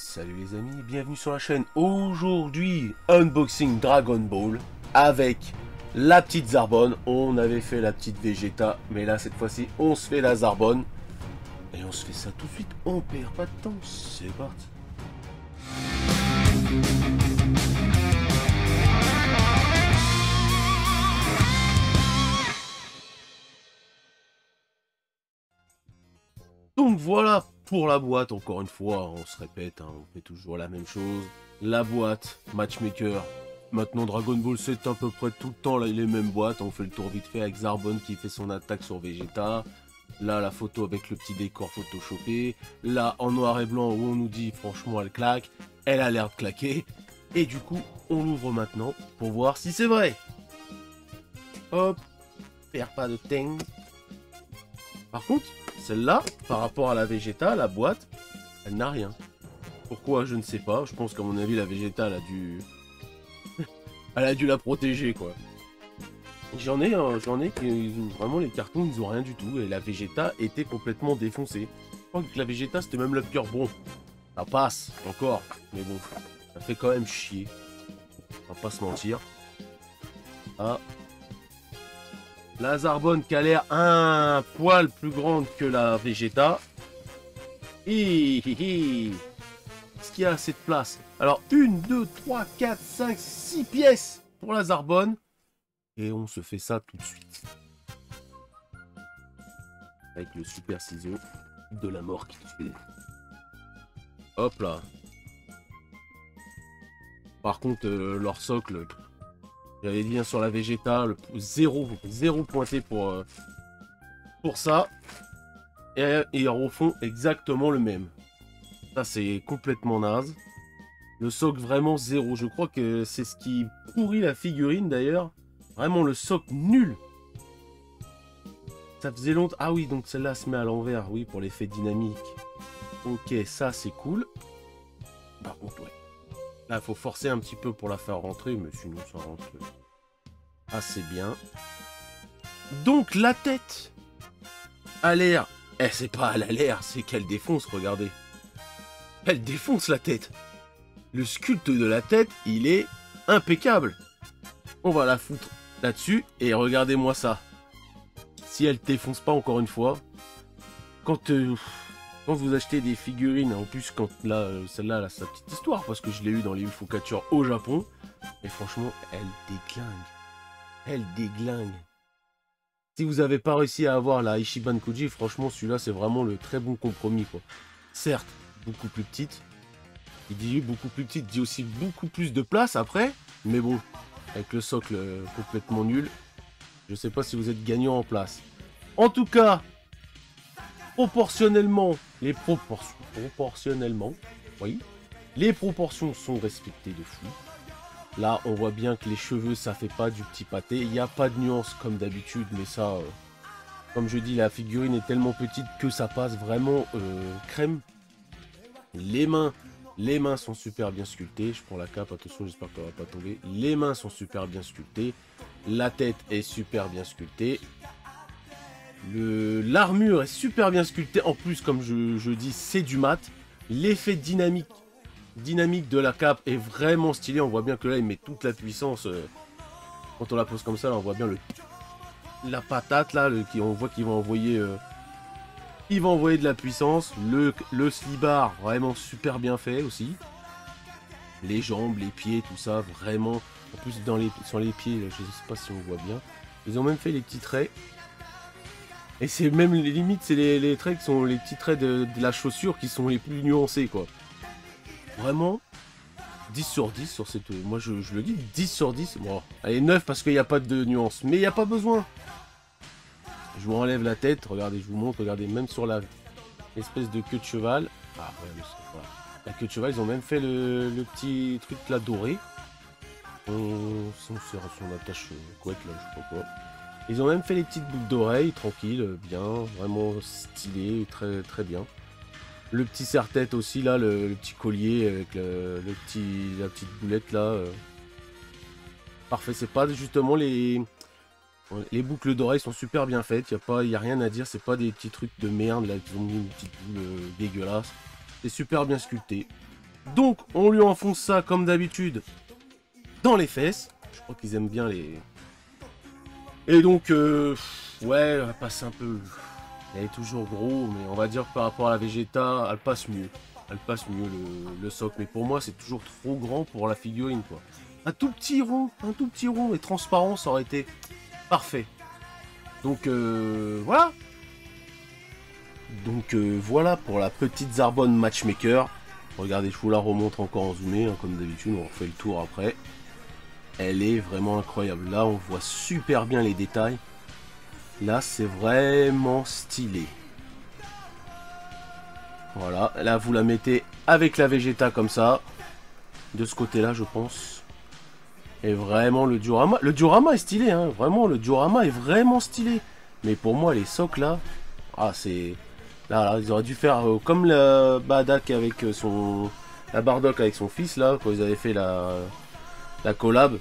Salut les amis, bienvenue sur la chaîne. Aujourd'hui, unboxing Dragon Ball avec la petite Zarbon. On avait fait la petite Vegeta, mais là cette fois-ci on se fait la Zarbon. Et on se fait ça tout de suite, on perd pas de temps, c'est parti. Donc voilà pour la boîte, encore une fois, on se répète, hein, on fait toujours la même chose. La boîte, Matchmaker. Maintenant Dragon Ball c'est à peu près tout le temps là, les mêmes boîtes. On fait le tour vite fait avec Zarbon qui fait son attaque sur Vegeta. Là la photo avec le petit décor photoshopé. Là en noir et blanc où on nous dit franchement elle claque. Elle a l'air de claquer. Et du coup on l'ouvre maintenant pour voir si c'est vrai. Hop, perds pas de ting. Par contre, celle-là, par rapport à la Vegeta, la boîte, elle n'a rien. Pourquoi, je ne sais pas. Je pense qu'à mon avis, la Vegeta, elle a dû... elle a dû la protéger, quoi. J'en ai qui... Vraiment, les cartons, ils ont rien du tout. Et la Vegeta était complètement défoncée. Je crois que la Vegeta, c'était même la pire. Bon, ça passe, encore. Mais bon, ça fait quand même chier. On va pas se mentir. Ah... La Zarbon qui a l'air un poil plus grande que la Vegeta. Est-ce qu'il y a assez de place? Alors, 1, 2, 3, 4, 5, 6 pièces pour la Zarbon. Et on se fait ça tout de suite. Avec le super ciseau de la mort qui tue. Hop là. Par contre, leur socle... J'avais dit sur la Vegeta, le zéro pointé pour ça. Et ils refont exactement le même. Ça, c'est complètement naze. Le socle, vraiment zéro. Je crois que c'est ce qui pourrit la figurine, d'ailleurs. Vraiment, le socle nul. Ça faisait longtemps... Ah oui, donc celle-là se met à l'envers. Oui, pour l'effet dynamique. Ok, ça, c'est cool. Par contre, ouais. Là, il faut forcer un petit peu pour la faire rentrer, mais sinon, ça rentre assez bien. Donc, la tête a l'air... Eh, c'est pas elle a l'air, c'est qu'elle défonce, regardez. Elle défonce la tête. Le sculpte de la tête, il est impeccable. On va la foutre là-dessus, et regardez-moi ça. Si elle défonce pas encore une fois, quand vous achetez des figurines, en plus quand là, celle-là a sa petite histoire, parce que je l'ai eu dans les Ufocatures au Japon, et franchement, elle déglingue. Elle déglingue. Si vous n'avez pas réussi à avoir la Ichiban Kuji, franchement, celui-là, c'est vraiment le très bon compromis, quoi. Certes, beaucoup plus petite. Il dit beaucoup plus petite, il dit aussi beaucoup plus de place après, mais bon, avec le socle complètement nul, je sais pas si vous êtes gagnant en place. En tout cas, proportionnellement, les proportions sont respectées de fou. Là, on voit bien que les cheveux, ça fait pas du petit pâté. Il n'y a pas de nuance comme d'habitude, mais ça, comme je dis, la figurine est tellement petite que ça passe vraiment crème. Les mains sont super bien sculptées. Je prends la cape, attention, j'espère qu'elle va pas tomber. Les mains sont super bien sculptées. La tête est super bien sculptée. L'armure est super bien sculptée. En plus, comme je dis, c'est du mat. L'effet dynamique de la cape est vraiment stylé. On voit bien que là, il met toute la puissance. Quand on la pose comme ça, là, on voit bien la patate, là. On voit qu'il va envoyer... il va envoyer de la puissance. Le slibard, vraiment super bien fait aussi. Les jambes, les pieds, tout ça, vraiment... En plus, sur les pieds, je sais pas si on voit bien. Ils ont même fait les petits traits. Et c'est même les limites, c'est les traits qui sont les petits traits de la chaussure qui sont les plus nuancés, quoi. Vraiment, 10 sur 10 sur cette... Moi, je le dis, 10 sur 10. Bon, allez, 9 parce qu'il n'y a pas de nuance. Mais il n'y a pas besoin. Je vous enlève la tête. Regardez, je vous montre. Regardez, même sur la espèce de queue de cheval. Ah, ouais, voilà. La queue de cheval, ils ont même fait le petit truc là doré. On attache couette là, je sais pas quoi. Ils ont même fait les petites boucles d'oreilles, tranquille, bien, vraiment stylé, très très bien. Le petit serre-tête aussi là, le petit collier avec la petite boulette là. Parfait, c'est pas justement les boucles d'oreilles sont super bien faites, y a rien à dire, c'est pas des petits trucs de merde là qui ont mis une petite boule dégueulasse. C'est super bien sculpté. Donc, on lui enfonce ça, comme d'habitude, dans les fesses. Je crois qu'ils aiment bien les... Et donc, ouais, elle passe un peu... Elle est toujours gros, mais on va dire que par rapport à la Vegeta, elle passe mieux. Elle passe mieux le socle. Mais pour moi, c'est toujours trop grand pour la figurine, quoi. Un tout petit rond et transparent, ça aurait été parfait. Donc, voilà. Donc, voilà pour la petite Zarbonne Matchmaker. Regardez, je vous la remontre encore en zoomé, hein, comme d'habitude, on refait le tour après. Elle est vraiment incroyable. Là, on voit super bien les détails. Là, c'est vraiment stylé. Voilà, là, vous la mettez avec la Vegeta comme ça. De ce côté-là, je pense. Et vraiment, le diorama est stylé, hein. Vraiment, le diorama est vraiment stylé. Mais pour moi, les socles, là... Ah, c'est... Là, ils auraient dû faire comme la Bardock avec son... La Bardock avec son fils, là, quand ils avaient fait la collab.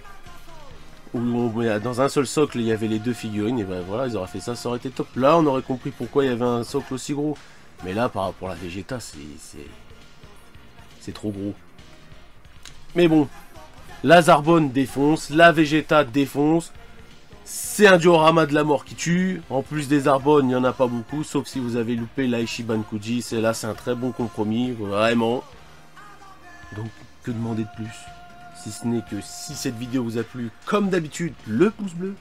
Où dans un seul socle, il y avait les deux figurines. Et ben voilà, ils auraient fait ça, ça aurait été top. Là, on aurait compris pourquoi il y avait un socle aussi gros. Mais là, par rapport à la Vegeta, c'est trop gros. Mais bon, la Zarbonne défonce, la Vegeta défonce. C'est un diorama de la mort qui tue. En plus des Zarbonnes, il n'y en a pas beaucoup. Sauf si vous avez loupé l'Aishiban Kuji. Là, c'est un très bon compromis, vraiment. Donc, que demander de plus? Si ce n'est que si cette vidéo vous a plu, comme d'habitude, le pouce bleu,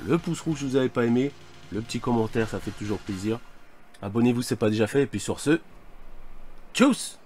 le pouce rouge si vous n'avez pas aimé, le petit commentaire, ça fait toujours plaisir. Abonnez-vous si ce n'est pas déjà fait. Et puis sur ce, tchuss!